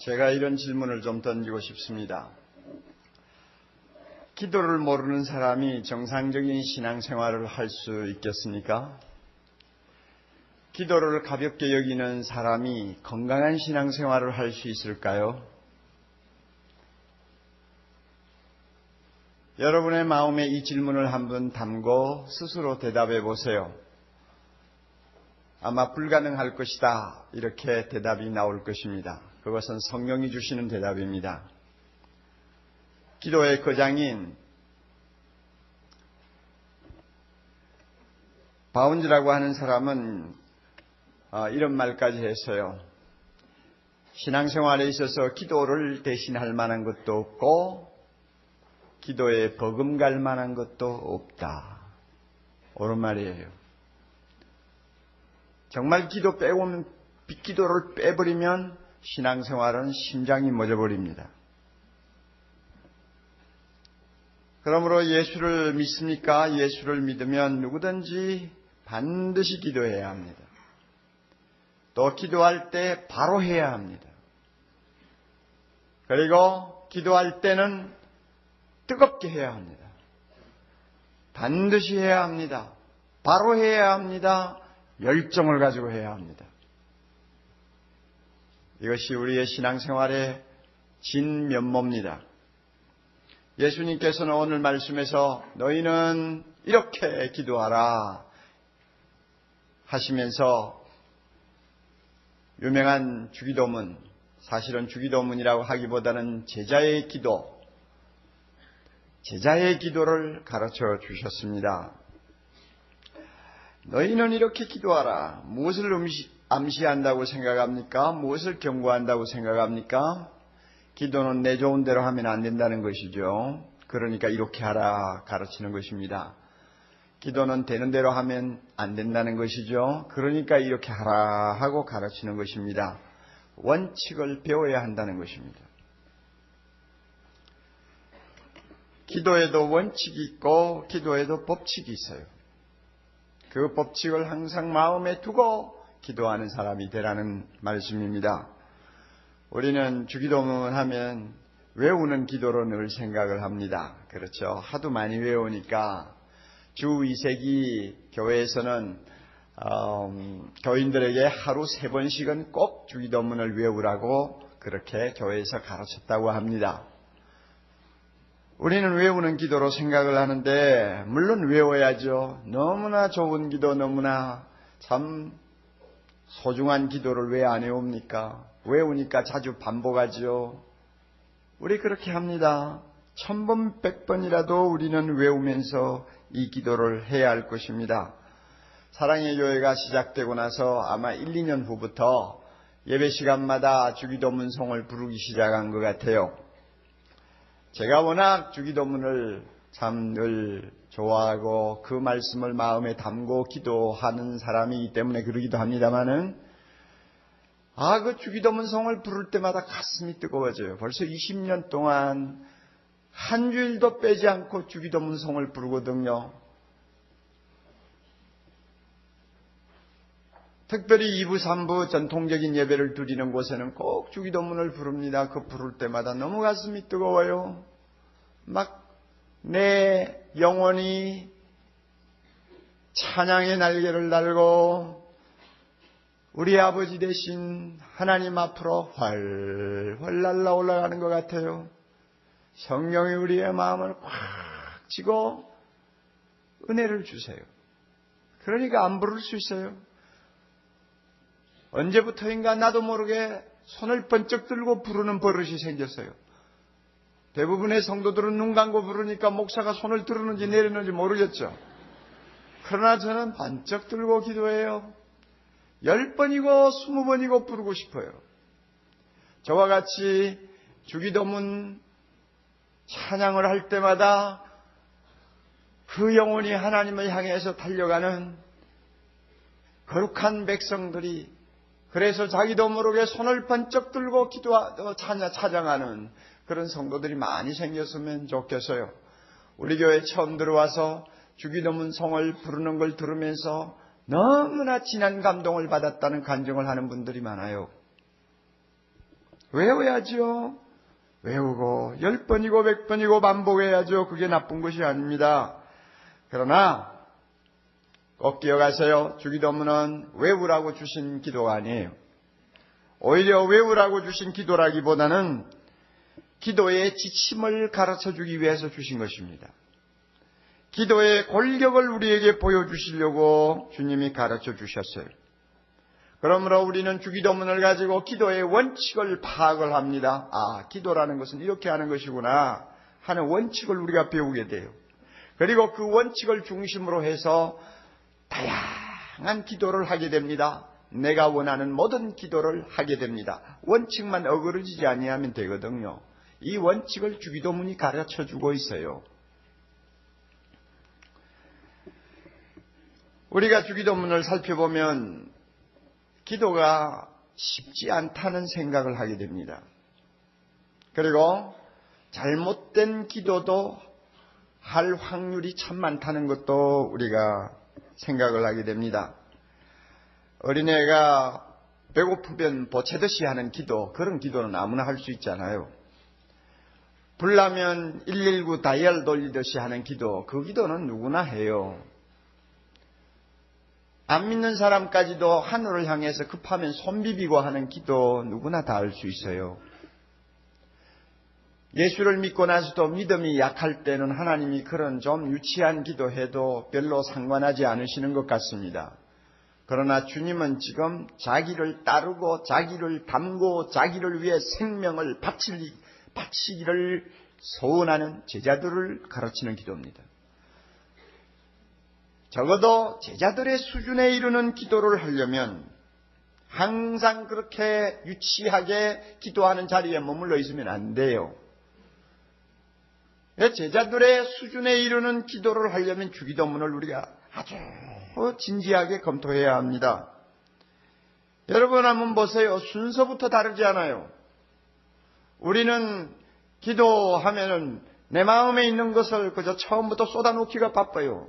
제가 이런 질문을 좀 던지고 싶습니다. 기도를 모르는 사람이 정상적인 신앙생활을 할 수 있겠습니까? 기도를 가볍게 여기는 사람이 건강한 신앙생활을 할 수 있을까요? 여러분의 마음에 이 질문을 한번 담고 스스로 대답해 보세요. 아마 불가능할 것이다. 이렇게 대답이 나올 것입니다. 그것은 성령이 주시는 대답입니다. 기도의 거장인 바운즈라고 하는 사람은 이런 말까지 했어요. 신앙생활에 있어서 기도를 대신할 만한 것도 없고 기도에 버금갈 만한 것도 없다. 옳은 말이에요. 정말 기도를 빼버리면 신앙생활은 심장이 멎어버립니다. 그러므로 예수를 믿습니까? 예수를 믿으면 누구든지 반드시 기도해야 합니다. 또 기도할 때 바로 해야 합니다. 그리고 기도할 때는 뜨겁게 해야 합니다. 반드시 해야 합니다. 바로 해야 합니다. 열정을 가지고 해야 합니다. 이것이 우리의 신앙생활의 진면모입니다. 예수님께서는 오늘 말씀에서 너희는 이렇게 기도하라 하시면서 유명한 주기도문, 사실은 주기도문이라고 하기보다는 제자의 기도를 가르쳐 주셨습니다. 너희는 이렇게 기도하라. 무엇을 암시한다고 생각합니까? 무엇을 경고한다고 생각합니까? 기도는 내 좋은 대로 하면 안 된다는 것이죠. 그러니까 이렇게 하라 가르치는 것입니다. 기도는 되는 대로 하면 안 된다는 것이죠. 그러니까 이렇게 하라 하고 가르치는 것입니다. 원칙을 배워야 한다는 것입니다. 기도에도 원칙이 있고 기도에도 법칙이 있어요. 그 법칙을 항상 마음에 두고 기도하는 사람이 되라는 말씀입니다. 우리는 주기도문 하면 외우는 기도로 늘 생각을 합니다. 그렇죠. 하도 많이 외우니까 주 2세기 교회에서는 교인들에게 하루 3번씩은 꼭 주기도문을 외우라고 그렇게 교회에서 가르쳤다고 합니다. 우리는 외우는 기도로 생각을 하는데 물론 외워야죠. 너무나 좋은 기도, 너무나 참 소중한 기도를 왜 안 외웁니까? 외우니까 자주 반복하죠. 우리 그렇게 합니다. 1000번, 100번이라도 우리는 외우면서 이 기도를 해야 할 것입니다. 사랑의 교회가 시작되고 나서 아마 1, 2년 후부터 예배 시간마다 주기도문송을 부르기 시작한 것 같아요. 제가 워낙 주기도문을 참 늘 좋아하고 그 말씀을 마음에 담고 기도하는 사람이기 때문에 그러기도 합니다만은 그 주기도문송을 부를 때마다 가슴이 뜨거워져요. 벌써 20년 동안 한 주일도 빼지 않고 주기도문송을 부르거든요. 특별히 2부, 3부 전통적인 예배를 드리는 곳에는 꼭 주기도문을 부릅니다. 그 부를 때마다 너무 가슴이 뜨거워요. 막 내 영혼이 찬양의 날개를 달고 우리 아버지 대신 하나님 앞으로 활활 날라 올라가는 것 같아요. 성령이 우리의 마음을 꽉 쥐고 은혜를 주세요. 그러니까 안 부를 수 있어요. 언제부터인가 나도 모르게 손을 번쩍 들고 부르는 버릇이 생겼어요. 대부분의 성도들은 눈 감고 부르니까 목사가 손을 들었는지 내렸는지 모르겠죠. 그러나 저는 번쩍 들고 기도해요. 10번이고 20번이고 부르고 싶어요. 저와 같이 주기도문 찬양을 할 때마다 그 영혼이 하나님을 향해서 달려가는 거룩한 백성들이 그래서 자기도 모르게 손을 번쩍 들고 찬양하는 그런 성도들이 많이 생겼으면 좋겠어요. 우리 교회 처음 들어와서 주기도문송을 부르는 걸 들으면서 너무나 진한 감동을 받았다는 간증을 하는 분들이 많아요. 외워야죠. 외우고 10번이고 100번이고 반복해야죠. 그게 나쁜 것이 아닙니다. 그러나 꼭 기억하세요. 주기도문은 외우라고 주신 기도가 아니에요. 오히려 외우라고 주신 기도라기보다는 기도의 지침을 가르쳐주기 위해서 주신 것입니다. 기도의 권력을 우리에게 보여주시려고 주님이 가르쳐 주셨어요. 그러므로 우리는 주기도문을 가지고 기도의 원칙을 파악을 합니다. 아, 기도라는 것은 이렇게 하는 것이구나 하는 원칙을 우리가 배우게 돼요. 그리고 그 원칙을 중심으로 해서 다양한 기도를 하게 됩니다. 내가 원하는 모든 기도를 하게 됩니다. 원칙만 어그러지지 아니하면 되거든요. 이 원칙을 주기도문이 가르쳐주고 있어요. 우리가 주기도문을 살펴보면 기도가 쉽지 않다는 생각을 하게 됩니다. 그리고 잘못된 기도도 할 확률이 참 많다는 것도 우리가 생각을 하게 됩니다. 어린애가 배고프면 보채듯이 하는 기도, 그런 기도는 아무나 할 수 있잖아요. 불나면 119 다이얼 돌리듯이 하는 기도, 그 기도는 누구나 해요. 안 믿는 사람까지도 하늘을 향해서 급하면 손 비비고 하는 기도 누구나 다 할 수 있어요. 예수를 믿고 나서도 믿음이 약할 때는 하나님이 그런 좀 유치한 기도해도 별로 상관하지 않으시는 것 같습니다. 그러나 주님은 지금 자기를 따르고 자기를 닮고 자기를 위해 생명을 바치기를 소원하는 제자들을 가르치는 기도입니다. 적어도 제자들의 수준에 이르는 기도를 하려면 항상 그렇게 유치하게 기도하는 자리에 머물러 있으면 안 돼요. 제자들의 수준에 이르는 기도를 하려면 주기도문을 우리가 아주 진지하게 검토해야 합니다. 여러분 한번 보세요. 순서부터 다르지 않아요. 우리는 기도하면은 내 마음에 있는 것을 그저 처음부터 쏟아놓기가 바빠요.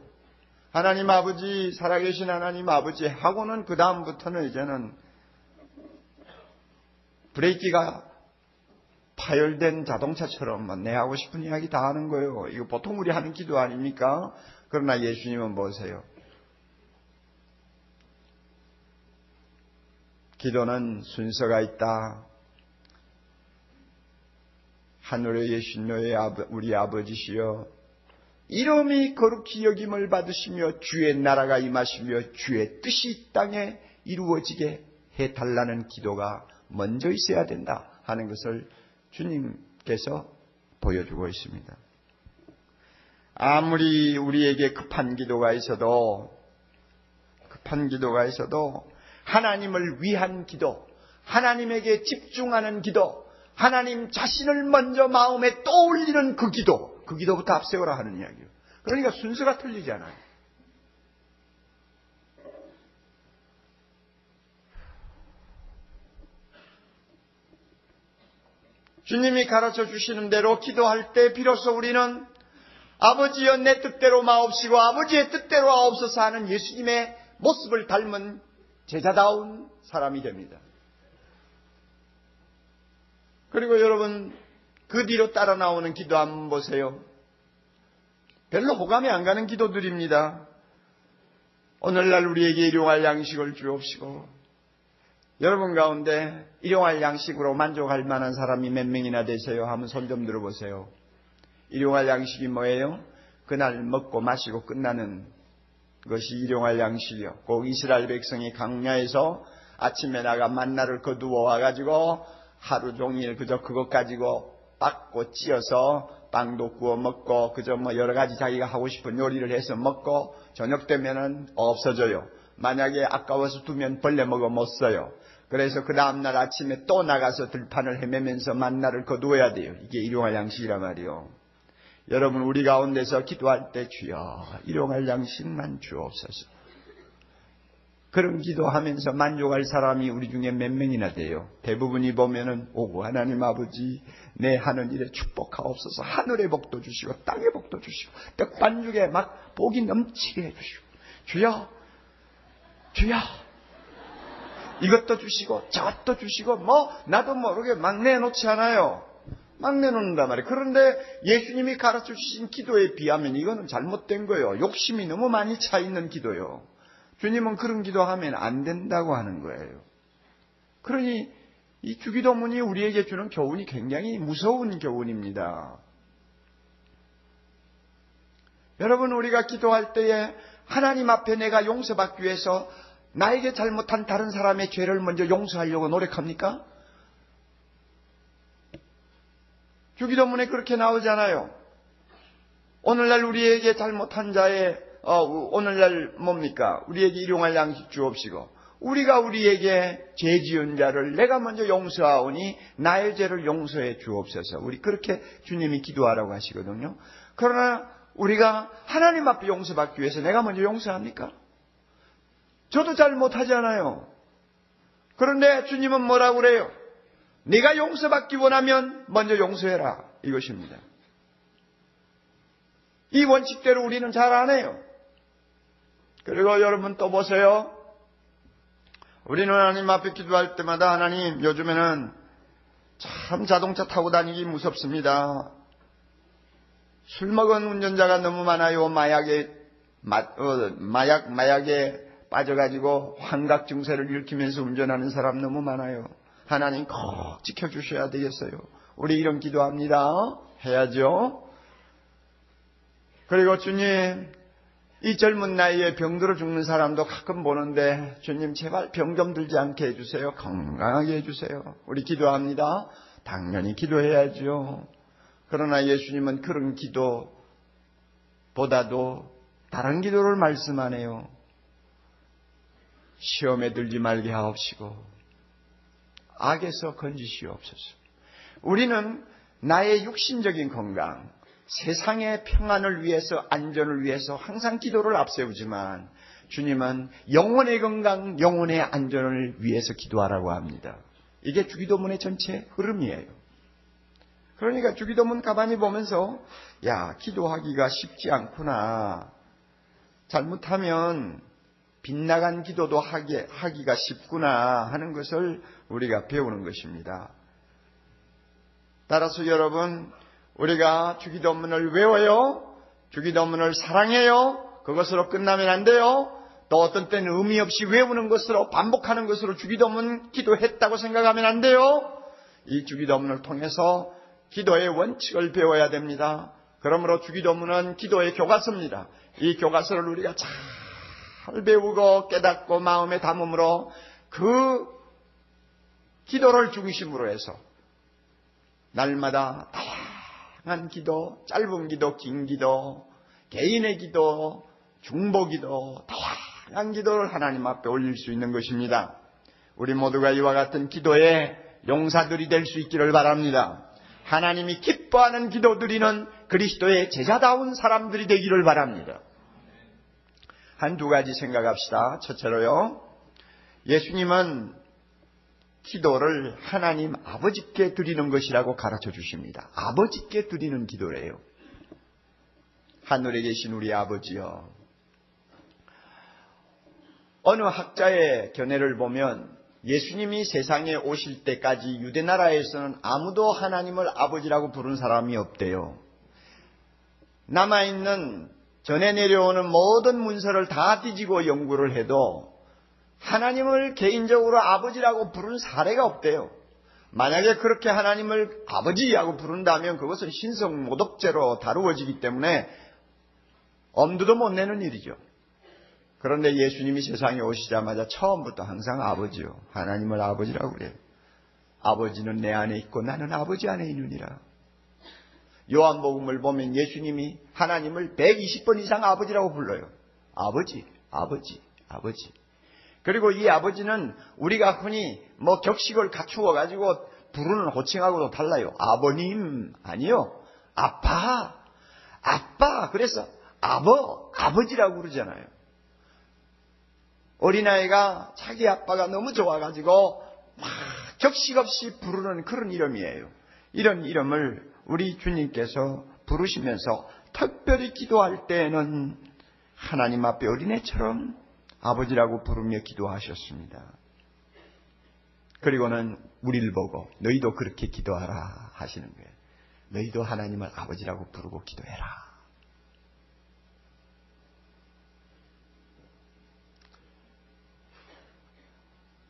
하나님 아버지, 살아계신 하나님 아버지 하고는 그 다음부터는 이제는 브레이크가 파열된 자동차처럼 내 하고 싶은 이야기 다 하는 거예요. 이거 보통 우리 하는 기도 아닙니까? 그러나 예수님은 보세요. 기도는 순서가 있다. 하늘에 계신 너의 우리 아버지시여, 이름이 거룩히 여김을 받으시며 주의 나라가 임하시며 주의 뜻이 땅에 이루어지게 해달라는 기도가 먼저 있어야 된다 하는 것을 주님께서 보여주고 있습니다. 아무리 우리에게 급한 기도가 있어도 하나님을 위한 기도, 하나님에게 집중하는 기도, 하나님 자신을 먼저 마음에 떠올리는 그 기도부터 앞세워라 하는 이야기예요. 그러니까 순서가 틀리잖아요. 주님이 가르쳐 주시는 대로 기도할 때 비로소 우리는 아버지여 내 뜻대로 마옵시고 아버지의 뜻대로 하옵소서 하는 예수님의 모습을 닮은 제자다운 사람이 됩니다. 그리고 여러분 그 뒤로 따라 나오는 기도 한번 보세요. 별로 호감이 안 가는 기도들입니다. 오늘날 우리에게 일용할 양식을 주옵시고. 여러분 가운데 일용할 양식으로 만족할 만한 사람이 몇 명이나 되세요? 한번 손 좀 들어보세요. 일용할 양식이 뭐예요? 그날 먹고 마시고 끝나는 것이 일용할 양식이요. 꼭 이스라엘 백성이 광야에서 아침에 나가 만나를 거두어 와가지고 하루 종일 그저 그것 가지고 빻고 찧어서 빵도 구워 먹고 그저 여러 가지 자기가 하고 싶은 요리를 해서 먹고 저녁 되면은 없어져요. 만약에 아까워서 두면 벌레 먹어 못 써요. 그래서 그 다음날 아침에 또 나가서 들판을 헤매면서 만나를 거두어야 돼요. 이게 일용할 양식이란 말이요. 여러분 우리 가운데서 기도할 때 주여 일용할 양식만 주옵소서. 그런 기도하면서 만족할 사람이 우리 중에 몇 명이나 돼요. 대부분이 보면은 오고 하나님 아버지 내 하는 일에 축복하옵소서. 하늘의 복도 주시고 땅의 복도 주시고 떡반죽에 막 복이 넘치게 해주시고 주여 이것도 주시고 저것도 주시고 나도 모르게 막 내놓지 않아요. 막 내놓는단 말이에요. 그런데 예수님이 가르쳐 주신 기도에 비하면 이거는 잘못된 거예요. 욕심이 너무 많이 차 있는 기도요. 주님은 그런 기도하면 안 된다고 하는 거예요. 그러니 이 주기도문이 우리에게 주는 교훈이 굉장히 무서운 교훈입니다. 여러분, 우리가 기도할 때에 하나님 앞에 내가 용서받기 위해서 나에게 잘못한 다른 사람의 죄를 먼저 용서하려고 노력합니까? 주기도문에 그렇게 나오잖아요. 오늘날 우리에게 잘못한 자의 오늘날 뭡니까? 우리에게 일용할 양식 주옵시고 우리가 우리에게 죄 지은 자를 내가 먼저 용서하오니 나의 죄를 용서해 주옵소서. 우리 그렇게 주님이 기도하라고 하시거든요. 그러나 우리가 하나님 앞에 용서받기 위해서 내가 먼저 용서합니까? 저도 잘 못하잖아요. 그런데 주님은 뭐라고 그래요? 네가 용서받기 원하면 먼저 용서해라. 이것입니다. 이 원칙대로 우리는 잘 안 해요. 그리고 여러분 또 보세요. 우리는 하나님 앞에 기도할 때마다 하나님, 요즘에는 참 자동차 타고 다니기 무섭습니다. 술 먹은 운전자가 너무 많아요. 마약에 빠져가지고 환각 증세를 일으키면서 운전하는 사람 너무 많아요. 하나님 꼭 지켜주셔야 되겠어요. 우리 이런 기도합니다. 해야죠. 그리고 주님, 이 젊은 나이에 병들어 죽는 사람도 가끔 보는데 주님 제발 병 좀 들지 않게 해주세요. 건강하게 해주세요. 우리 기도합니다. 당연히 기도해야죠. 그러나 예수님은 그런 기도보다도 다른 기도를 말씀하네요. 시험에 들지 말게 하옵시고 악에서 건지시옵소서. 우리는 나의 육신적인 건강, 세상의 평안을 위해서, 안전을 위해서 항상 기도를 앞세우지만 주님은 영혼의 건강, 영혼의 안전을 위해서 기도하라고 합니다. 이게 주기도문의 전체 흐름이에요. 그러니까 주기도문 가만히 보면서 기도하기가 쉽지 않구나. 잘못하면 빗나간 기도도 하기가 쉽구나 하는 것을 우리가 배우는 것입니다. 따라서 여러분, 우리가 주기도문을 외워요. 주기도문을 사랑해요. 그것으로 끝나면 안 돼요. 또 어떤 때는 의미 없이 외우는 것으로, 반복하는 것으로 주기도문 기도했다고 생각하면 안 돼요. 이 주기도문을 통해서 기도의 원칙을 배워야 됩니다. 그러므로 주기도문은 기도의 교과서입니다. 이 교과서를 우리가 잘 배우고 깨닫고 마음에 담음으로 그 기도를 중심으로 해서 날마다 다양한 기도, 짧은 기도, 긴 기도, 개인의 기도, 중보 기도, 다양한 기도를 하나님 앞에 올릴 수 있는 것입니다. 우리 모두가 이와 같은 기도의 용사들이 될 수 있기를 바랍니다. 하나님이 기뻐하는 기도 드리는 그리스도의 제자다운 사람들이 되기를 바랍니다. 한두 가지 생각합시다. 첫째로요, 예수님은 기도를 하나님 아버지께 드리는 것이라고 가르쳐 주십니다. 아버지께 드리는 기도래요. 하늘에 계신 우리 아버지요. 어느 학자의 견해를 보면 예수님이 세상에 오실 때까지 유대나라에서는 아무도 하나님을 아버지라고 부른 사람이 없대요. 남아있는 전해 내려오는 모든 문서를 다 뒤지고 연구를 해도 하나님을 개인적으로 아버지라고 부른 사례가 없대요. 만약에 그렇게 하나님을 아버지라고 부른다면 그것은 신성모독죄로 다루어지기 때문에 엄두도 못 내는 일이죠. 그런데 예수님이 세상에 오시자마자 처음부터 항상 아버지요. 하나님을 아버지라고 그래요. 아버지는 내 안에 있고 나는 아버지 안에 있느니라. 요한복음을 보면 예수님이 하나님을 120번 이상 아버지라고 불러요. 아버지, 아버지, 아버지. 그리고 이 아버지는 우리가 흔히 격식을 갖추어 가지고 부르는 호칭하고도 달라요. 아버님 아니요. 아빠, 아빠. 그래서 아버지라고 그러잖아요. 어린아이가 자기 아빠가 너무 좋아가지고 막 격식 없이 부르는 그런 이름이에요. 이런 이름을 우리 주님께서 부르시면서 특별히 기도할 때에는 하나님 앞에 어린애처럼 아버지라고 부르며 기도하셨습니다. 그리고는 우리를 보고 너희도 그렇게 기도하라 하시는 거예요. 너희도 하나님을 아버지라고 부르고 기도해라.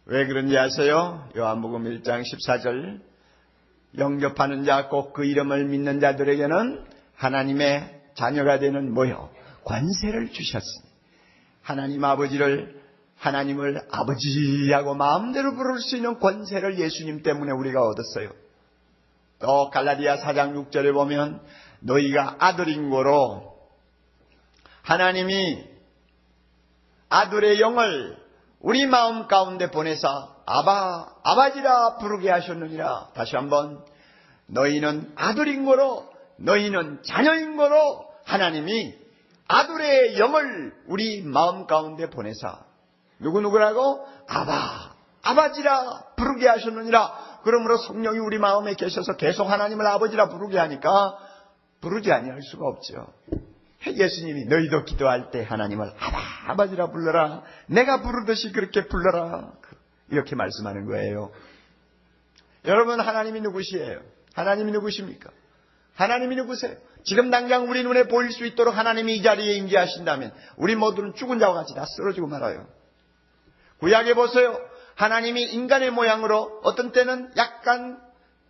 왜 그런지 아세요? 요한복음 1장 14절 영접하는 자 곧 그 이름을 믿는 자들에게는 하나님의 자녀가 되는 뭐요? 권세를 주셨으니 하나님을 아버지하고 마음대로 부를 수 있는 권세를 예수님 때문에 우리가 얻었어요. 또 갈라디아 4장 6절에 보면 너희가 아들인 거로 하나님이 아들의 영을 우리 마음 가운데 보내사 아바지라 부르게 하셨느니라. 다시 한번 너희는 아들인 거로 너희는 자녀인 거로 하나님이 아들의 영을 우리 마음 가운데 보내사 누구라고? 아바지라 부르게 하셨느니라. 그러므로 성령이 우리 마음에 계셔서 계속 하나님을 아버지라 부르게 하니까 부르지 아니할 수가 없죠. 예수님이 너희도 기도할 때 하나님을 아바지라 불러라. 내가 부르듯이 그렇게 불러라. 이렇게 말씀하는 거예요. 여러분, 하나님이 누구시에요? 하나님이 누구십니까? 하나님이 누구세요? 지금 당장 우리 눈에 보일 수 있도록 하나님이 이 자리에 임재하신다면 우리 모두는 죽은 자와 같이 다 쓰러지고 말아요. 구약에 보세요. 하나님이 인간의 모양으로 어떤 때는 약간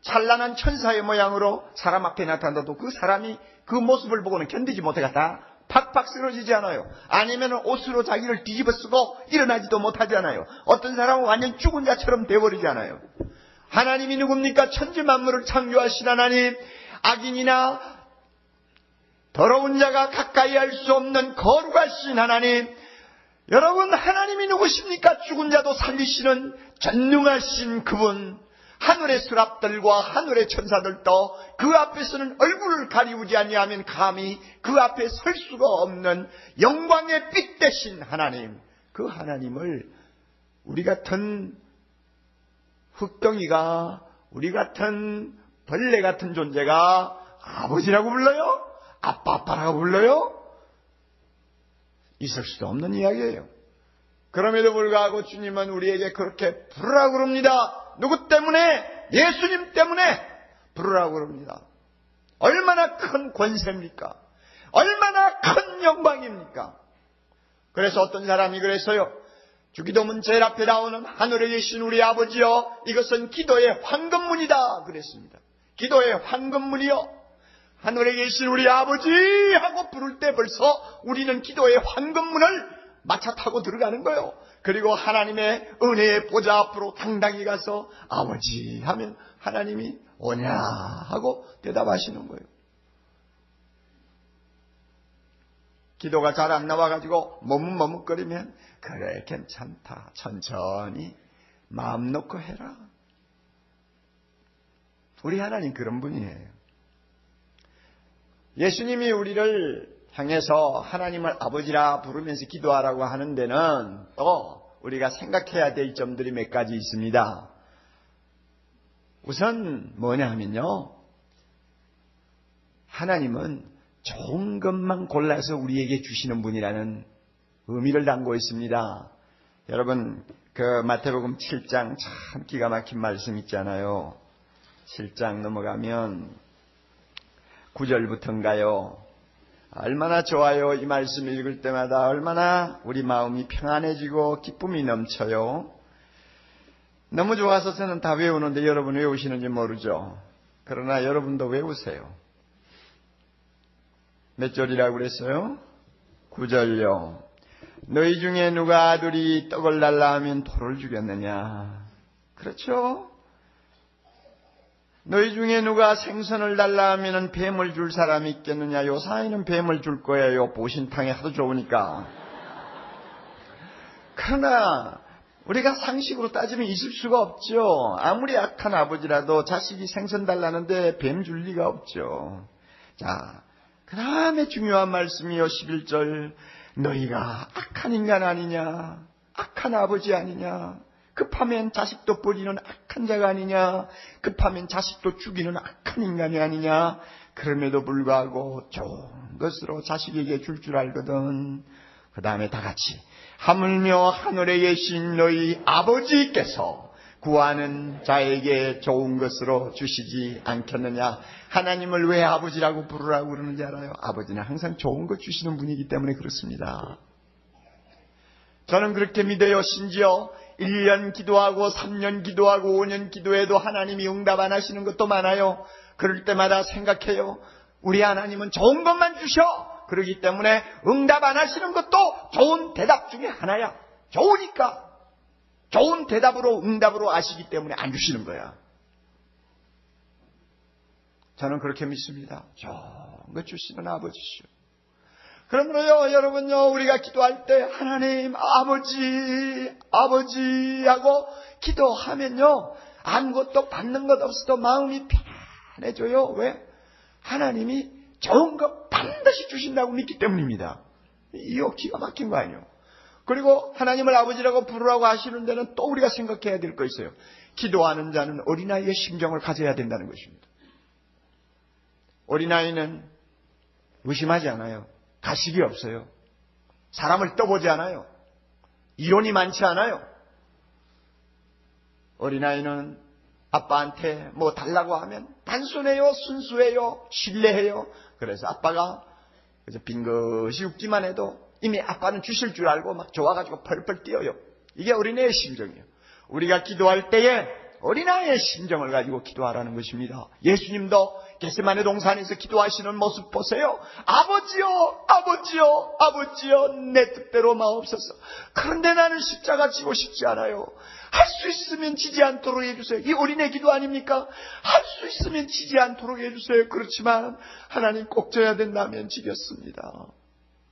찬란한 천사의 모양으로 사람 앞에 나타나도 그 사람이 그 모습을 보고는 견디지 못해가 팍팍 쓰러지지 않아요. 아니면 옷으로 자기를 뒤집어 쓰고 일어나지도 못하지 않아요. 어떤 사람은 완전 죽은 자처럼 돼버리지 않아요. 하나님이 누굽니까? 천지 만물을 창조하신 하나님, 악인이나 더러운 자가 가까이 할 수 없는 거룩하신 하나님. 여러분, 하나님이 누구십니까? 죽은 자도 살리시는 전능하신 그분. 하늘의 수랍들과 하늘의 천사들도 그 앞에서는 얼굴을 가리우지 아니하면 감히 그 앞에 설 수가 없는 영광의 빛 대신 하나님. 그 하나님을 우리 같은 흙덩이가, 우리 같은 벌레 같은 존재가 아버지라고 불러요? 아빠라고 불러요? 있을 수도 없는 이야기예요. 그럼에도 불구하고 주님은 우리에게 그렇게 부르라고 그럽니다. 누구 때문에? 예수님 때문에 부르라고 그럽니다. 얼마나 큰 권세입니까? 얼마나 큰 영광입니까? 그래서 어떤 사람이 그랬어요. 주기도문 제일 앞에 나오는 하늘에 계신 우리 아버지여, 이것은 기도의 황금문이다 그랬습니다. 기도의 황금문이요. 하늘에 계신 우리 아버지 하고 부를 때 벌써 우리는 기도의 황금문을 마차 타고 들어가는 거예요. 그리고 하나님의 은혜의 보좌 앞으로 당당히 가서 아버지 하면 하나님이 오냐 하고 대답하시는 거예요. 기도가 잘 안 나와가지고 머뭇머뭇거리면 그래 괜찮다, 천천히 마음 놓고 해라. 우리 하나님 그런 분이에요. 예수님이 우리를 향해서 하나님을 아버지라 부르면서 기도하라고 하는 데는 또 우리가 생각해야 될 점들이 몇 가지 있습니다. 우선 뭐냐 하면요, 하나님은 좋은 것만 골라서 우리에게 주시는 분이라는 의미를 담고 있습니다. 여러분, 그 마태복음 7장 참 기가 막힌 말씀 있잖아요. 7장 넘어가면 9절부터인가요? 얼마나 좋아요. 이 말씀 읽을 때마다 얼마나 우리 마음이 평안해지고 기쁨이 넘쳐요. 너무 좋아서 저는 다 외우는데 여러분 외우시는지 모르죠. 그러나 여러분도 외우세요. 몇 절이라고 그랬어요? 9절요. 너희 중에 누가 아들이 떡을 달라 하면 돌을 주겠느냐? 그렇죠? 너희 중에 누가 생선을 달라 하면 뱀을 줄 사람이 있겠느냐? 요사이는 뱀을 줄 거예요. 보신탕이 하도 좋으니까. 그러나 우리가 상식으로 따지면 있을 수가 없죠. 아무리 악한 아버지라도 자식이 생선 달라는데 뱀 줄 리가 없죠. 자, 그 다음에 중요한 말씀이요. 11절. 너희가 악한 인간 아니냐? 악한 아버지 아니냐? 급하면 자식도 버리는 악한 자가 아니냐? 급하면 자식도 죽이는 악한 인간이 아니냐? 그럼에도 불구하고 좋은 것으로 자식에게 줄 알거든. 그 다음에 다 같이 하물며 하늘에 계신 너희 아버지께서 구하는 자에게 좋은 것으로 주시지 않겠느냐. 하나님을 왜 아버지라고 부르라고 그러는지 알아요? 아버지는 항상 좋은 것 주시는 분이기 때문에 그렇습니다. 저는 그렇게 믿어요. 심지어 1년 기도하고 3년 기도하고 5년 기도해도 하나님이 응답 안 하시는 것도 많아요. 그럴 때마다 생각해요. 우리 하나님은 좋은 것만 주셔. 그러기 때문에 응답 안 하시는 것도 좋은 대답 중에 하나야. 좋으니까. 좋은 대답으로 응답으로 아시기 때문에 안 주시는 거야. 저는 그렇게 믿습니다. 좋은 것 주시는 아버지시오. 그러므로요, 여러분요, 우리가 기도할 때 하나님 아버지 하고 기도하면요, 아무것도 받는 것 없어도 마음이 편해져요. 왜? 하나님이 좋은 거 반드시 주신다고 믿기 때문입니다. 이거 기가 막힌 거 아니에요. 그리고 하나님을 아버지라고 부르라고 하시는 데는 또 우리가 생각해야 될 거 있어요. 기도하는 자는 어린아이의 심정을 가져야 된다는 것입니다. 어린아이는 의심하지 않아요. 가식이 없어요. 사람을 떠보지 않아요. 이론이 많지 않아요. 어린아이는 아빠한테 뭐 달라고 하면 단순해요, 순수해요, 신뢰해요. 그래서 아빠가 빙긋이 웃기만 해도 이미 아빠는 주실 줄 알고 막 좋아가지고 펄펄 뛰어요. 이게 어린애의 심정이에요. 우리가 기도할 때에 어린아이의 심정을 가지고 기도하라는 것입니다. 예수님도 겟세마네 동산에서 기도하시는 모습 보세요. 아버지요, 아버지요, 아버지요, 내 뜻대로 마옵소서. 그런데 나는 십자가 지고 싶지 않아요. 할 수 있으면 지지 않도록 해주세요. 이 어린애 기도 아닙니까? 할 수 있으면 지지 않도록 해주세요. 그렇지만 하나님 꼭 져야 된다면 지겠습니다.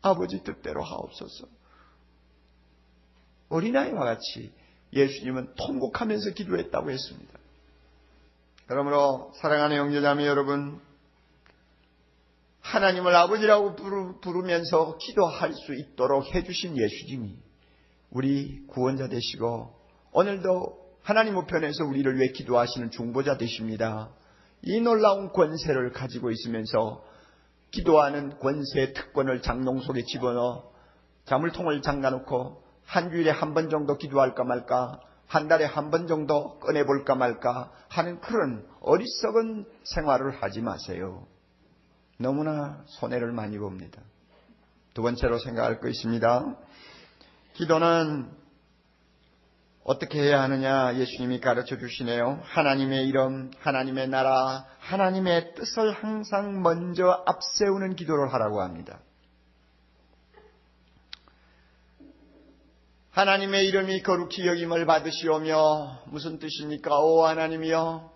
아버지 뜻대로 하옵소서. 어린아이와 같이 예수님은 통곡하면서 기도했다고 했습니다. 그러므로 사랑하는 형제자매 여러분, 하나님을 아버지라고 부르면서 기도할 수 있도록 해주신 예수님이 우리 구원자 되시고 오늘도 하나님 우편에서 우리를 위해 기도하시는 중보자 되십니다. 이 놀라운 권세를 가지고 있으면서 기도하는 권세의 특권을 장롱 속에 집어넣어 자물통을 잠가놓고 한 주일에 한 번 정도 기도할까 말까, 한 달에 한 번 정도 꺼내볼까 말까 하는 그런 어리석은 생활을 하지 마세요. 너무나 손해를 많이 봅니다. 두 번째로 생각할 거 있습니다. 기도는 어떻게 해야 하느냐 예수님이 가르쳐 주시네요. 하나님의 이름, 하나님의 나라, 하나님의 뜻을 항상 먼저 앞세우는 기도를 하라고 합니다. 하나님의 이름이 거룩히 여김을 받으시오며 무슨 뜻입니까? 오 하나님이여,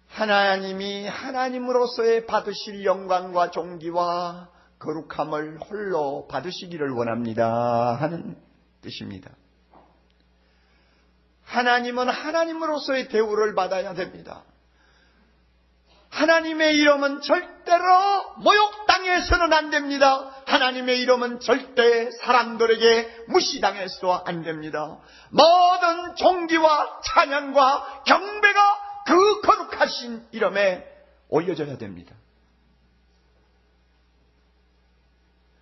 하나님이 하나님으로서의 받으실 영광과 존귀와 거룩함을 홀로 받으시기를 원합니다 하는 뜻입니다. 하나님은 하나님으로서의 대우를 받아야 됩니다. 하나님의 이름은 절대로 모욕당해서는 안 됩니다. 하나님의 이름은 절대 사람들에게 무시당해서 안 됩니다. 모든 존귀와 찬양과 경배가 그 거룩하신 이름에 올려져야 됩니다.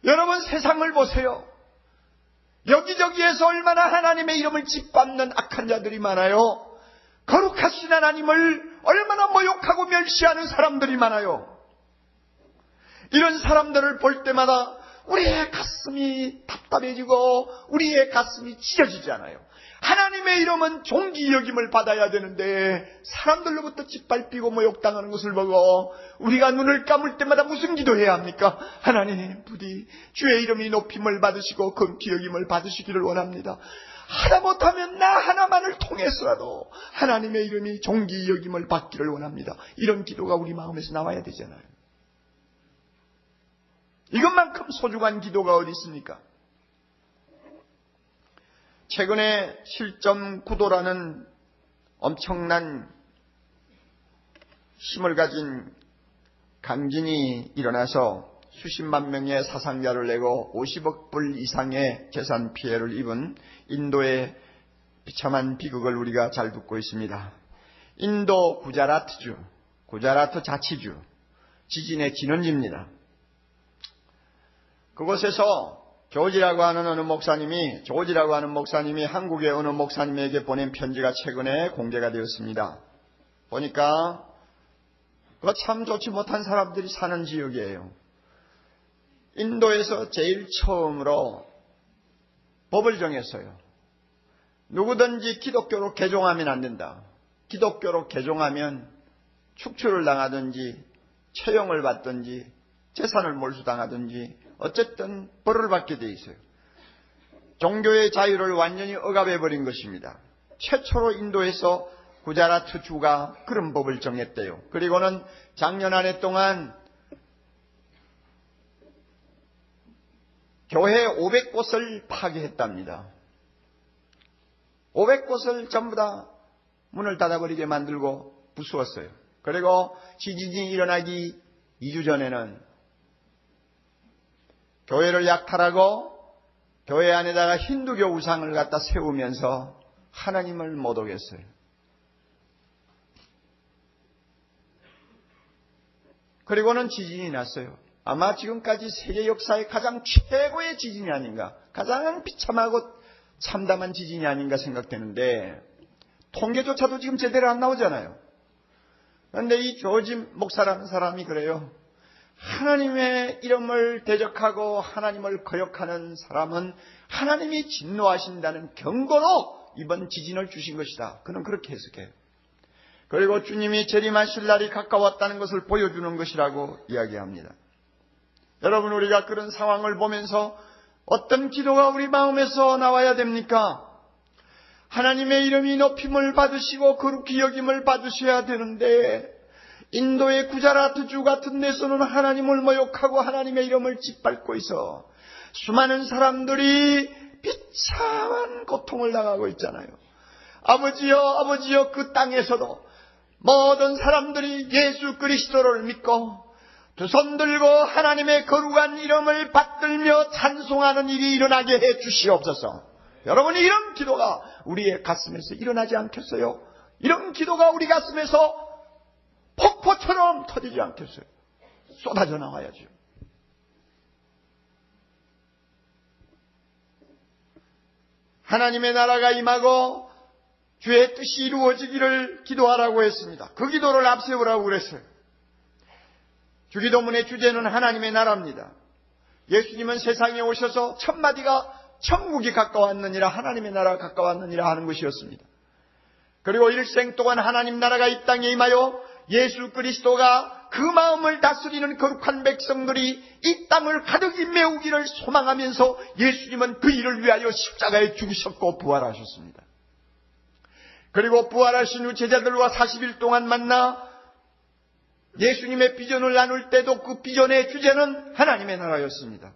여러분 세상을 보세요. 여기저기에서 얼마나 하나님의 이름을 짓밟는 악한 자들이 많아요. 거룩하신 하나님을 얼마나 모욕하고 멸시하는 사람들이 많아요. 이런 사람들을 볼 때마다 우리의 가슴이 답답해지고 우리의 가슴이 찢어지지 않아요. 하나님의 이름은 존귀 여김을 받아야 되는데 사람들로부터 짓밟히고 모욕당하는 것을 보고 우리가 눈을 감을 때마다 무슨 기도해야 합니까? 하나님 부디 주의 이름이 높임을 받으시고 금기 여김을 받으시기를 원합니다. 하다 못하면 나 하나만을 통해서라도 하나님의 이름이 존귀 여김을 받기를 원합니다. 이런 기도가 우리 마음에서 나와야 되잖아요. 이것만큼 소중한 기도가 어디 있습니까? 최근에 실점구도라는 엄청난 힘을 가진 강진이 일어나서 수십만 명의 사상자를 내고 50억 불 이상의 재산 피해를 입은 인도의 비참한 비극을 우리가 잘 듣고 있습니다. 인도 구자라트주, 구자라트 자치주, 지진의 진원지입니다. 그곳에서 조지라고 하는 목사님이 한국의 어느 목사님에게 보낸 편지가 최근에 공개가 되었습니다. 보니까 그거 참 좋지 못한 사람들이 사는 지역이에요. 인도에서 제일 처음으로 법을 정했어요. 누구든지 기독교로 개종하면 안 된다. 기독교로 개종하면 축출을 당하든지 처형을 받든지 재산을 몰수당하든지 어쨌든 벌을 받게 돼 있어요. 종교의 자유를 완전히 억압해버린 것입니다. 최초로 인도에서 구자라트 주가 그런 법을 정했대요. 그리고는 작년 한 해 동안 교회 500곳을 파괴했답니다. 500곳을 전부 다 문을 닫아버리게 만들고 부수었어요. 그리고 지진이 일어나기 2주 전에는 교회를 약탈하고 교회 안에다가 힌두교 우상을 갖다 세우면서 하나님을 모독했어요. 그리고는 지진이 났어요. 아마 지금까지 세계 역사의 가장 최고의 지진이 아닌가, 가장 비참하고 참담한 지진이 아닌가 생각되는데 통계조차도 지금 제대로 안 나오잖아요. 그런데 이 조지 목사라는 사람이 그래요. 하나님의 이름을 대적하고 하나님을 거역하는 사람은 하나님이 진노하신다는 경고로 이번 지진을 주신 것이다. 그는 그렇게 해석해요. 그리고 주님이 재림하실 날이 가까웠다는 것을 보여주는 것이라고 이야기합니다. 여러분, 우리가 그런 상황을 보면서 어떤 기도가 우리 마음에서 나와야 됩니까? 하나님의 이름이 높임을 받으시고 거룩히 여김을 받으셔야 되는데 인도의 구자라트주 같은 데서는 하나님을 모욕하고 하나님의 이름을 짓밟고 있어 수많은 사람들이 비참한 고통을 당하고 있잖아요. 아버지여, 아버지여, 그 땅에서도 모든 사람들이 예수 그리스도를 믿고 두 손 들고 하나님의 거룩한 이름을 받들며 찬송하는 일이 일어나게 해 주시옵소서. 여러분이 이런 기도가 우리의 가슴에서 일어나지 않겠어요? 이런 기도가 우리 가슴에서 폭포처럼 터지지 않겠어요? 쏟아져 나와야죠. 하나님의 나라가 임하고 주의 뜻이 이루어지기를 기도하라고 했습니다. 그 기도를 앞세우라고 그랬어요. 주기도문의 주제는 하나님의 나라입니다. 예수님은 세상에 오셔서 첫 마디가 천국이 가까웠느니라, 하나님의 나라가 가까웠느니라 하는 것이었습니다. 그리고 일생 동안 하나님 나라가 이 땅에 임하여 예수 그리스도가 그 마음을 다스리는 거룩한 백성들이 이 땅을 가득히 메우기를 소망하면서 예수님은 그 일을 위하여 십자가에 죽으셨고 부활하셨습니다. 그리고 부활하신 후 제자들과 40일 동안 만나 예수님의 비전을 나눌 때도 그 비전의 주제는 하나님의 나라였습니다.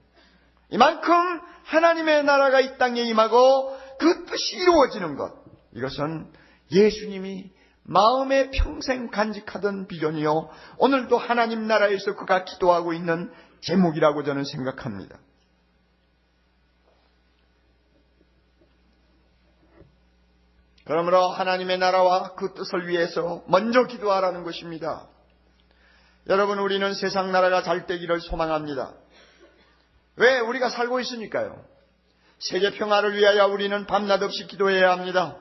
이만큼 하나님의 나라가 이 땅에 임하고 그 뜻이 이루어지는 것, 이것은 예수님이 마음에 평생 간직하던 비전이요, 오늘도 하나님 나라에서 그가 기도하고 있는 제목이라고 저는 생각합니다. 그러므로 하나님의 나라와 그 뜻을 위해서 먼저 기도하라는 것입니다. 여러분, 우리는 세상 나라가 잘 되기를 소망합니다. 왜? 우리가 살고 있으니까요. 세계 평화를 위하여 우리는 밤낮 없이 기도해야 합니다.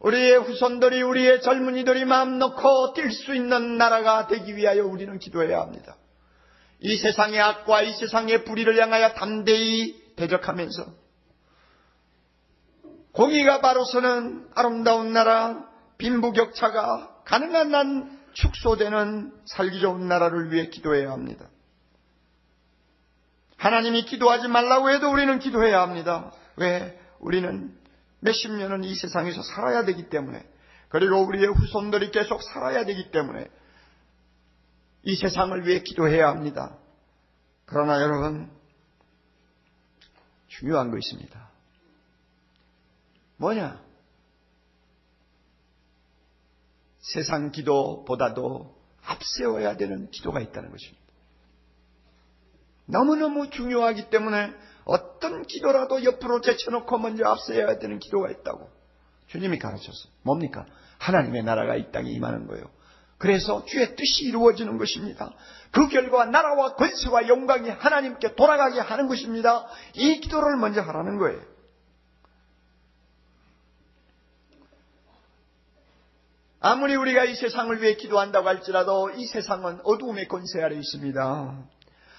우리의 후손들이, 우리의 젊은이들이 마음 놓고 뛸 수 있는 나라가 되기 위하여 우리는 기도해야 합니다. 이 세상의 악과 이 세상의 불의를 향하여 담대히 대적하면서 공의가 바로 서는 아름다운 나라, 빈부격차가 가능한 한 축소되는 살기 좋은 나라를 위해 기도해야 합니다. 하나님이 기도하지 말라고 해도 우리는 기도해야 합니다. 왜? 우리는 몇십 년은 이 세상에서 살아야 되기 때문에, 그리고 우리의 후손들이 계속 살아야 되기 때문에 이 세상을 위해 기도해야 합니다. 그러나 여러분, 중요한 거 있습니다. 뭐냐? 세상 기도보다도 앞세워야 되는 기도가 있다는 것입니다. 너무너무 중요하기 때문에 어떤 기도라도 옆으로 제쳐놓고 먼저 앞세워야 되는 기도가 있다고 주님이 가르쳤어요. 뭡니까? 하나님의 나라가 이 땅에 임하는 거예요. 그래서 주의 뜻이 이루어지는 것입니다. 그 결과 나라와 권세와 영광이 하나님께 돌아가게 하는 것입니다. 이 기도를 먼저 하라는 거예요. 아무리 우리가 이 세상을 위해 기도한다고 할지라도 이 세상은 어두움의 권세 아래 있습니다.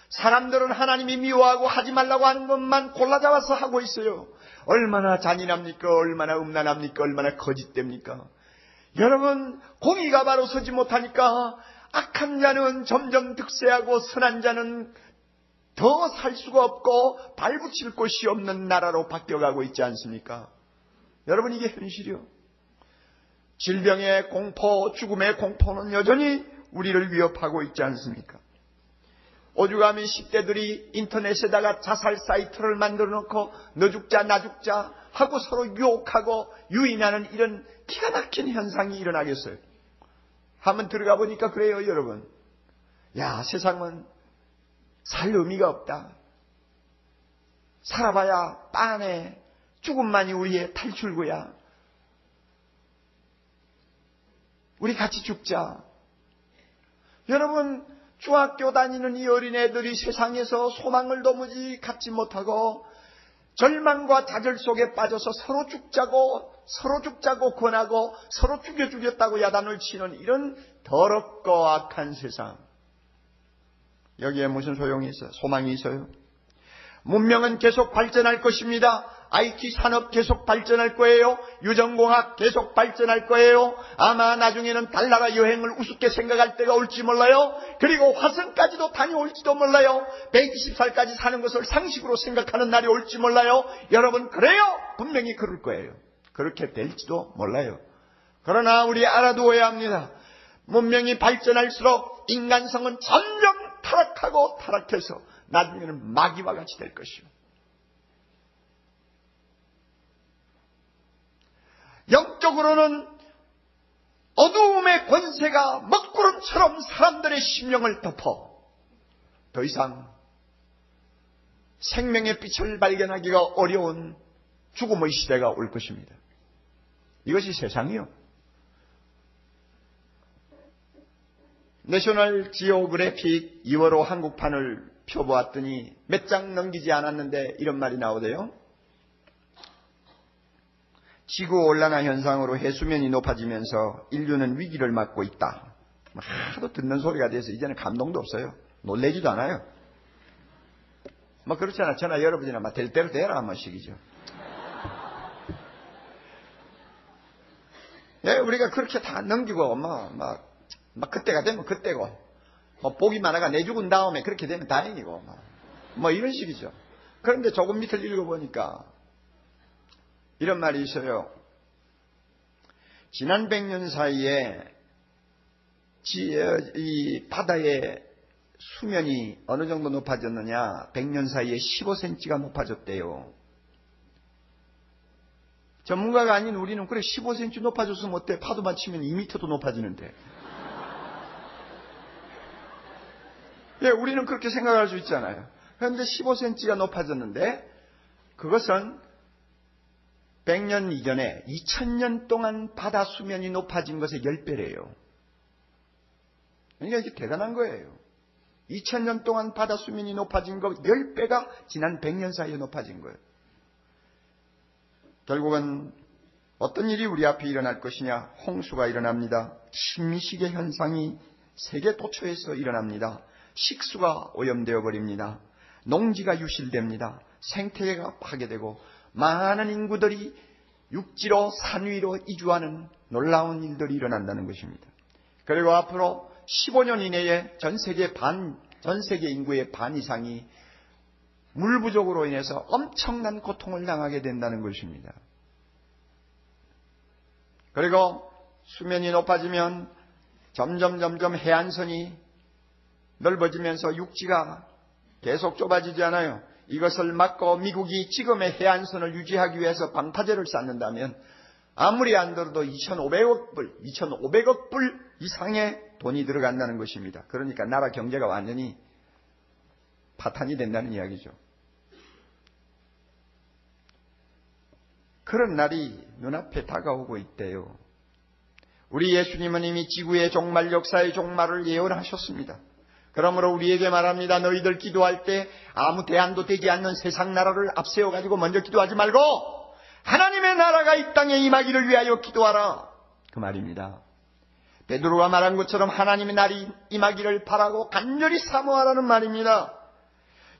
사람들은 하나님이 미워하고 하지 말라고 하는 것만 골라잡아서 하고 있어요. 얼마나 잔인합니까? 얼마나 음란합니까? 얼마나 거짓됩니까? 여러분, 공의가 바로 서지 못하니까 악한 자는 점점 득세하고 선한 자는 더 살 수가 없고 발붙일 곳이 없는 나라로 바뀌어가고 있지 않습니까? 여러분, 이게 현실이요. 질병의 공포, 죽음의 공포는 여전히 우리를 위협하고 있지 않습니까? 오죽하면 10대들이 인터넷에다가 자살 사이트를 만들어 놓고 너 죽자 나 죽자 하고 서로 유혹하고 유인하는 이런 기가 막힌 현상이 일어나겠어요. 한번 들어가 보니까 그래요, 여러분. 야, 세상은 살 의미가 없다. 살아봐야 빤해. 죽음만이 우리의 탈출구야. 우리 같이 죽자. 여러분, 중학교 다니는 이 어린애들이 세상에서 소망을 도무지 갖지 못하고 절망과 좌절 속에 빠져서 서로 죽자고 권하고 서로 죽였다고 야단을 치는 이런 더럽고 악한 세상. 여기에 무슨 소용이 있어요? 소망이 있어요? 문명은 계속 발전할 것입니다. IT 산업 계속 발전할 거예요. 유전공학 계속 발전할 거예요. 아마 나중에는 달나라 여행을 우습게 생각할 때가 올지 몰라요. 그리고 화성까지도 다녀올지도 몰라요. 120살까지 사는 것을 상식으로 생각하는 날이 올지 몰라요. 여러분, 그래요. 분명히 그럴 거예요. 그렇게 될지도 몰라요. 그러나 우리 알아두어야 합니다. 문명이 발전할수록 인간성은 점점 타락해서 나중에는 마귀와 같이 될 것이요. 영적으로는 어두움의 권세가 먹구름처럼 사람들의 심령을 덮어 더 이상 생명의 빛을 발견하기가 어려운 죽음의 시대가 올 것입니다. 이것이 세상이요. 내셔널 지오그래픽 2월호 한국판을 펴보았더니 몇 장 넘기지 않았는데 이런 말이 나오대요. 지구온난화 현상으로 해수면이 높아지면서 인류는 위기를 맞고 있다. 하도 듣는 소리가 돼서 이제는 감동도 없어요. 놀래지도 않아요. 그렇잖아. 저나 여러분이나 될 대로 되라 한 번씩이죠. 예, 우리가 그렇게 다 넘기고 그때가 되면 그때고 복이 많아가 내 죽은 다음에 그렇게 되면 다행이고 이런 식이죠. 그런데 조금 밑을 읽어보니까 이런 말이 있어요. 지난 100년 사이에 이 바다의 수면이 어느 정도 높아졌느냐? 100년 사이에 15cm가 높아졌대요. 전문가가 아닌 우리는 그래 15cm 높아졌으면 어때? 파도만 치면 2m도 높아지는데. 예, 우리는 그렇게 생각할 수 있잖아요. 그런데 15cm가 높아졌는데 그것은 100년 이전에 2000년 동안 바다 수면이 높아진 것의 10배래요. 그러니까 이게 대단한 거예요. 2000년 동안 바다 수면이 높아진 것 10배가 지난 100년 사이에 높아진 거예요. 결국은 어떤 일이 우리 앞에 일어날 것이냐? 홍수가 일어납니다. 침식의 현상이 세계 도처에서 일어납니다. 식수가 오염되어 버립니다. 농지가 유실됩니다. 생태계가 파괴되고 많은 인구들이 육지로 산 위로 이주하는 놀라운 일들이 일어난다는 것입니다. 그리고 앞으로 15년 이내에 전 세계 인구의 반 이상이 물 부족으로 인해서 엄청난 고통을 당하게 된다는 것입니다. 그리고 수면이 높아지면 점점 해안선이 넓어지면서 육지가 계속 좁아지지 않아요. 이것을 막고 미국이 지금의 해안선을 유지하기 위해서 방파제를 쌓는다면 아무리 안 들어도 2,500억 불 이상의 돈이 들어간다는 것입니다. 그러니까 나라 경제가 완전히 파탄이 된다는 이야기죠. 그런 날이 눈앞에 다가오고 있대요. 우리 예수님은 이미 지구의 종말, 역사의 종말을 예언하셨습니다. 그러므로 우리에게 말합니다. 너희들 기도할 때 아무 대안도 되지 않는 세상 나라를 앞세워가지고 먼저 기도하지 말고 하나님의 나라가 이 땅에 임하기를 위하여 기도하라, 그 말입니다. 베드로가 말한 것처럼 하나님의 날이 임하기를 바라고 간절히 사모하라는 말입니다.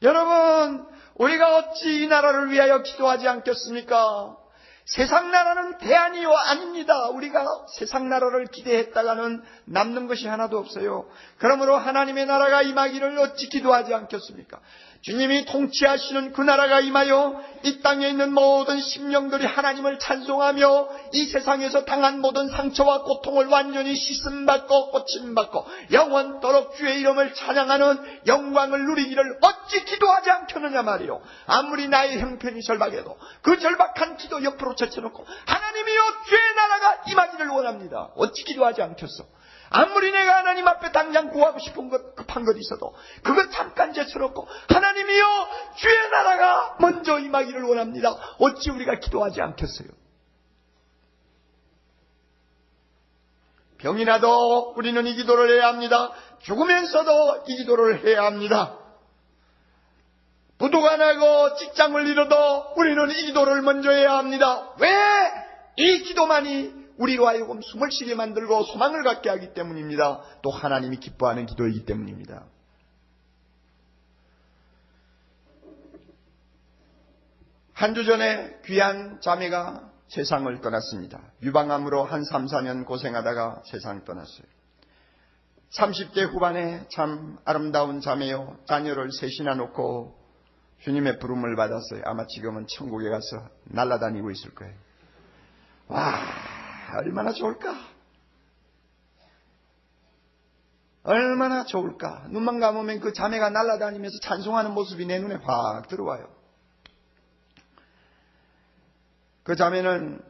여러분, 우리가 어찌 이 나라를 위하여 기도하지 않겠습니까? 세상 나라는 대안이 아닙니다. 우리가 세상 나라를 기대했다가는 남는 것이 하나도 없어요. 그러므로 하나님의 나라가 임하기를 어찌 기도하지 않겠습니까? 주님이 통치하시는 그 나라가 임하여 이 땅에 있는 모든 심령들이 하나님을 찬송하며 이 세상에서 당한 모든 상처와 고통을 완전히 씻음받고 고침받고 영원토록 주의 이름을 찬양하는 영광을 누리기를 어찌 기도하지 않겠느냐 말이요. 아무리 나의 형편이 절박해도 그 절박한 기도 옆으로 제쳐놓고 하나님이여 주의 나라가 임하기를 원합니다. 어찌 기도하지 않겠어? 아무리 내가 하나님 앞에 당장 구하고 싶은 것, 급한 것 있어도 그것 잠깐 제쳐놓고 하나님이여 주의 나라가 먼저 임하기를 원합니다. 어찌 우리가 기도하지 않겠어요? 병이 나도 우리는 이 기도를 해야 합니다. 죽으면서도 이 기도를 해야 합니다. 부도가 나고 직장을 잃어도 우리는 이 기도를 먼저 해야 합니다. 왜? 이 기도만이 우리로 하여금 숨을 쉬게 만들고 소망을 갖게 하기 때문입니다. 또 하나님이 기뻐하는 기도이기 때문입니다. 한 주 전에 귀한 자매가 세상을 떠났습니다. 유방암으로 한 3, 4년 고생하다가 세상 떠났어요. 30대 후반에 참 아름다운 자매요. 자녀를 셋이나 놓고 주님의 부름을 받았어요. 아마 지금은 천국에 가서 날아다니고 있을 거예요. 와, 얼마나 좋을까? 얼마나 좋을까? 눈만 감으면 그 자매가 날아다니면서 찬송하는 모습이 내 눈에 확 들어와요. 그 자매는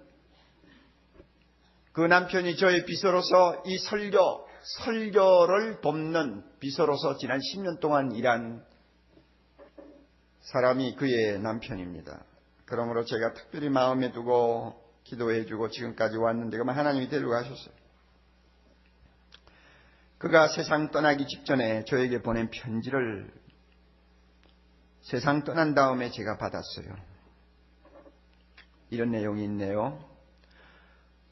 그 남편이 저의 비서로서 이 설교를 돕는 비서로서 지난 10년 동안 일한 사람이 그의 남편입니다. 그러므로 제가 특별히 마음에 두고 기도해주고 지금까지 왔는데 그만 하나님이 데려가셨어요. 그가 세상 떠나기 직전에 저에게 보낸 편지를 세상 떠난 다음에 제가 받았어요. 이런 내용이 있네요.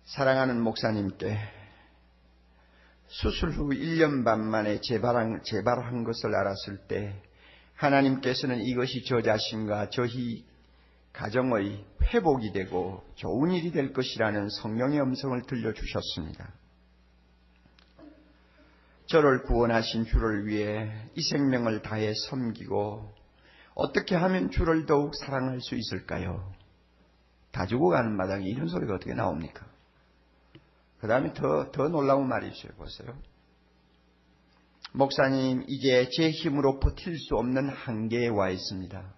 사랑하는 목사님께 수술 후 1년 반 만에 재발한 것을 알았을 때 하나님께서는 이것이 저 자신과 저희 가정의 회복이 되고 좋은 일이 될 것이라는 성령의 음성을 들려주셨습니다. 저를 구원하신 주를 위해 이 생명을 다해 섬기고 어떻게 하면 주를 더욱 사랑할 수 있을까요? 다 죽어가는 마당에 이런 소리가 어떻게 나옵니까? 그 다음에 더 놀라운 말이 있어요. 보세요. 목사님, 이제 제 힘으로 버틸 수 없는 한계에 와 있습니다.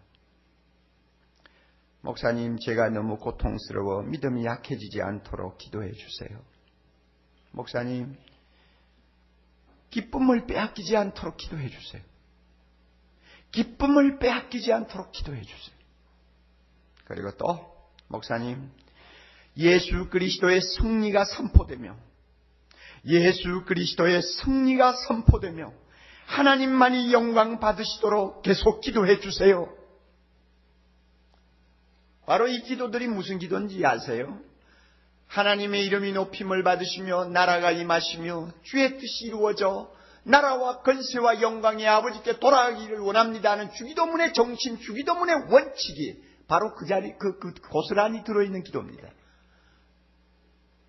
목사님, 제가 너무 고통스러워 믿음이 약해지지 않도록 기도해 주세요. 목사님, 기쁨을 빼앗기지 않도록 기도해 주세요. 기쁨을 빼앗기지 않도록 기도해 주세요. 그리고 또 목사님, 예수 그리스도의 승리가 선포되며 예수 그리스도의 승리가 선포되며 하나님만이 영광 받으시도록 계속 기도해 주세요. 바로 이 기도들이 무슨 기도인지 아세요? 하나님의 이름이 높임을 받으시며 나라가 임하시며 주의 뜻이 이루어져 나라와 권세와 영광이 아버지께 돌아가기를 원합니다 하는 주기도문의 정신, 주기도문의 원칙이 바로 그 자리, 고스란히 들어있는 기도입니다.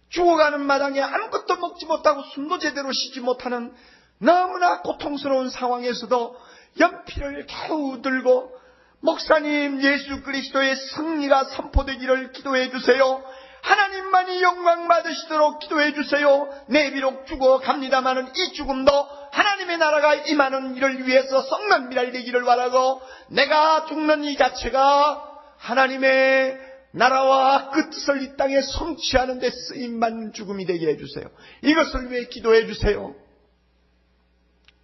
죽어가는 마당에 아무것도 먹지 못하고 숨도 제대로 쉬지 못하는 너무나 고통스러운 상황에서도 연필을 겨우 들고 목사님, 예수 그리스도의 승리가 선포되기를 기도해 주세요. 하나님만이 영광 받으시도록 기도해 주세요. 내 비록 죽어갑니다마는 이 죽음도 하나님의 나라가 임하는 일을 위해서 성만미랄 되기를 바라고 내가 죽는 이 자체가 하나님의 나라와 그 뜻을 이 땅에 성취하는 데 쓰임받는 죽음이 되게 해주세요. 이것을 위해 기도해 주세요.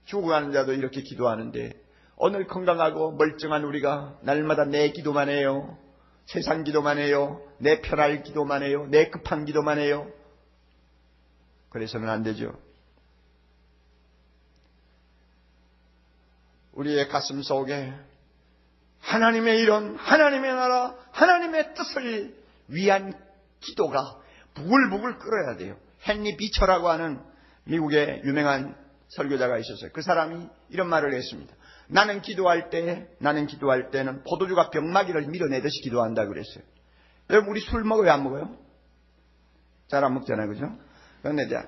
죽어가는 자도 이렇게 기도하는데 오늘 건강하고 멀쩡한 우리가 날마다 내 기도만 해요. 세상 기도만 해요. 내 편할 기도만 해요. 내 급한 기도만 해요. 그래서는 안 되죠. 우리의 가슴 속에 하나님의 이름, 하나님의 나라, 하나님의 뜻을 위한 기도가 부글부글 끓어야 돼요. 헨리 비처라고 하는 미국의 유명한 설교자가 있었어요. 그 사람이 이런 말을 했습니다. 나는 기도할 때는 포도주가 병마기를 밀어내듯이 기도한다 그랬어요. 여러분, 우리 술 먹어요, 안 먹어요? 잘 안 먹잖아요, 그죠? 그런데 이제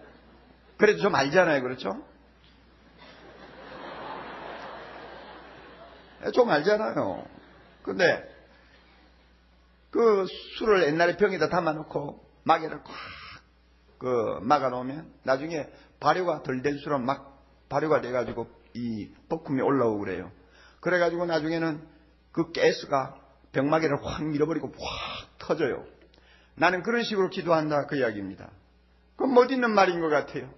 그래도 좀 알잖아요, 그렇죠? 좀 알잖아요. 근데 그 술을 옛날에 병에다 담아놓고 마개를 꽉 막아놓으면 나중에 발효가 덜 된 술은 막 발효가 돼가지고 이 버품이 올라오고 그래요. 그래가지고 나중에는 그 가스가 병마개를 확 밀어버리고 확 터져요. 나는 그런 식으로 기도한다 그 이야기입니다. 그건 멋있는 말인 것 같아요.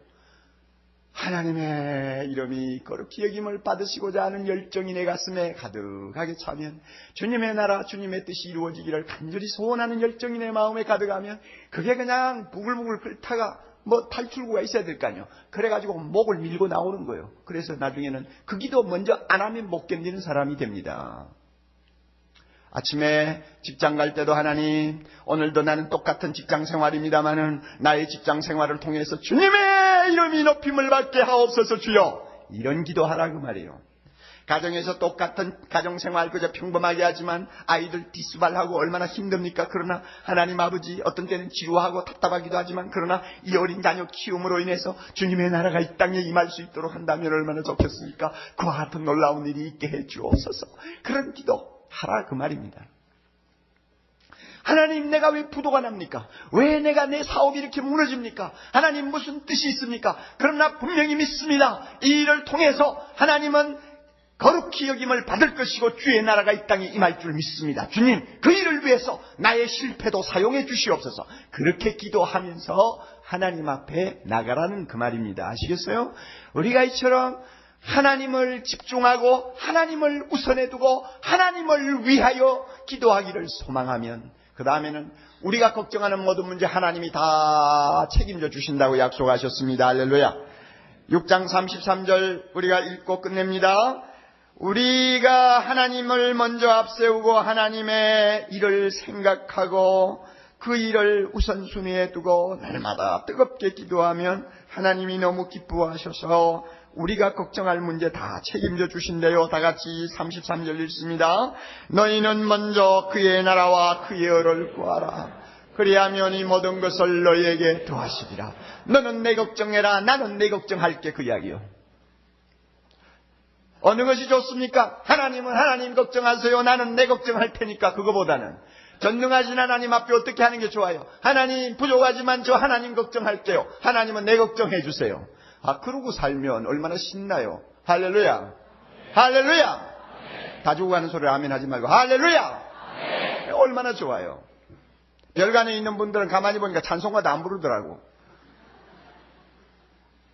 하나님의 이름이 거룩히 여김을 받으시고자 하는 열정이 내 가슴에 가득하게 차면, 주님의 나라, 주님의 뜻이 이루어지기를 간절히 소원하는 열정이 내 마음에 가득하면, 그게 그냥 부글부글 끓다가 뭐 탈출구가 있어야 될 거 아니에요. 그래가지고 목을 밀고 나오는 거예요. 그래서 나중에는 그 기도 먼저 안 하면 못 견디는 사람이 됩니다. 아침에 직장 갈 때도 하나님, 오늘도 나는 똑같은 직장 생활입니다마는 나의 직장 생활을 통해서 주님의 이름이 높임을 받게 하옵소서 주여, 이런 기도하라 그 말이에요. 가정에서 똑같은 가정생활 그저 평범하게 하지만 아이들 디스발하고 얼마나 힘듭니까? 그러나 하나님 아버지, 어떤 때는 지루하고 답답하기도 하지만 그러나 이 어린 자녀 키움으로 인해서 주님의 나라가 이 땅에 임할 수 있도록 한다면 얼마나 좋겠습니까? 그와 같은 놀라운 일이 있게 해 주옵소서. 그런 기도 하라 그 말입니다. 하나님, 내가 왜 부도가 납니까? 왜 내가 내 사업이 이렇게 무너집니까? 하나님, 무슨 뜻이 있습니까? 그러나 분명히 믿습니다. 이 일을 통해서 하나님은 거룩히 여김을 받을 것이고 주의 나라가 이 땅에 임할 줄 믿습니다. 주님, 그 일을 위해서 나의 실패도 사용해 주시옵소서. 그렇게 기도하면서 하나님 앞에 나가라는 그 말입니다. 아시겠어요? 우리가 이처럼 하나님을 집중하고 하나님을 우선해 두고 하나님을 위하여 기도하기를 소망하면, 그 다음에는 우리가 걱정하는 모든 문제 하나님이 다 책임져 주신다고 약속하셨습니다. 할렐루야. 6장 33절 우리가 읽고 끝냅니다. 우리가 하나님을 먼저 앞세우고 하나님의 일을 생각하고 그 일을 우선순위에 두고 날마다 뜨겁게 기도하면 하나님이 너무 기뻐하셔서 우리가 걱정할 문제 다 책임져 주신대요. 다 같이 33절 읽습니다. 너희는 먼저 그의 나라와 그의 의를 구하라. 그리하면 이 모든 것을 너희에게 더하시리라. 너는 내 걱정해라, 나는 내 걱정할게, 그 이야기요. 어느 것이 좋습니까? 하나님은 하나님 걱정하세요, 나는 내 걱정할 테니까. 그거보다는 전능하신 하나님 앞에 어떻게 하는 게 좋아요? 하나님 부족하지만 저 하나님 걱정할게요. 하나님은 내 걱정해 주세요. 그러고 살면 얼마나 신나요. 할렐루야. 할렐루야. 다 죽어가는 소리를 아멘 하지 말고 할렐루야. 얼마나 좋아요. 별관에 있는 분들은 가만히 보니까 찬송가도 안 부르더라고.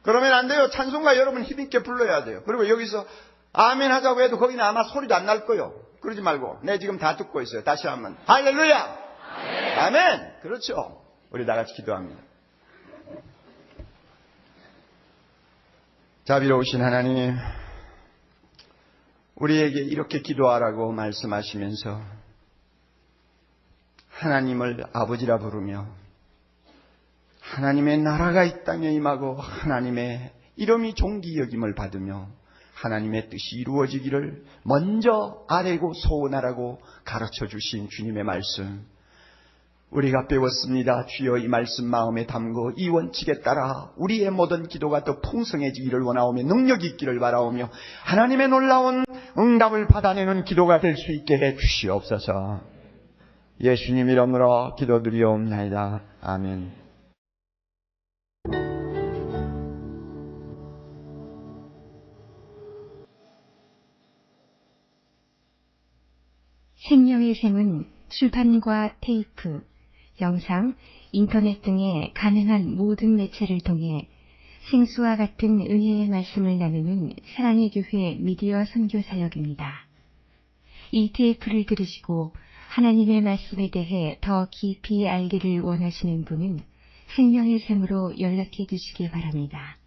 그러면 안 돼요. 찬송가 여러분 힘있게 불러야 돼요. 그리고 여기서 아멘 하자고 해도 거기는 아마 소리도 안 날 거예요. 그러지 말고, 네 지금 다 듣고 있어요. 다시 한번 할렐루야. 아멘. 그렇죠. 우리 다 같이 기도합니다. 자비로우신 하나님, 우리에게 이렇게 기도하라고 말씀하시면서 하나님을 아버지라 부르며 하나님의 나라가 이 땅에 임하고 하나님의 이름이 존귀 여김을 받으며 하나님의 뜻이 이루어지기를 먼저 아뢰고 소원하라고 가르쳐 주신 주님의 말씀, 우리가 배웠습니다. 주여, 이 말씀 마음에 담고 이 원칙에 따라 우리의 모든 기도가 더 풍성해지기를 원하오며 능력이 있기를 바라오며 하나님의 놀라운 응답을 받아내는 기도가 될 수 있게 해 주시옵소서. 예수님 이름으로 기도드리옵나이다. 아멘. 생명의 샘은 출판과 테이프, 영상, 인터넷 등의 가능한 모든 매체를 통해 생수와 같은 은혜의 말씀을 나누는 사랑의 교회 미디어 선교 사역입니다. 이 테이프를 들으시고 하나님의 말씀에 대해 더 깊이 알기를 원하시는 분은 생명의 샘으로 연락해 주시기 바랍니다.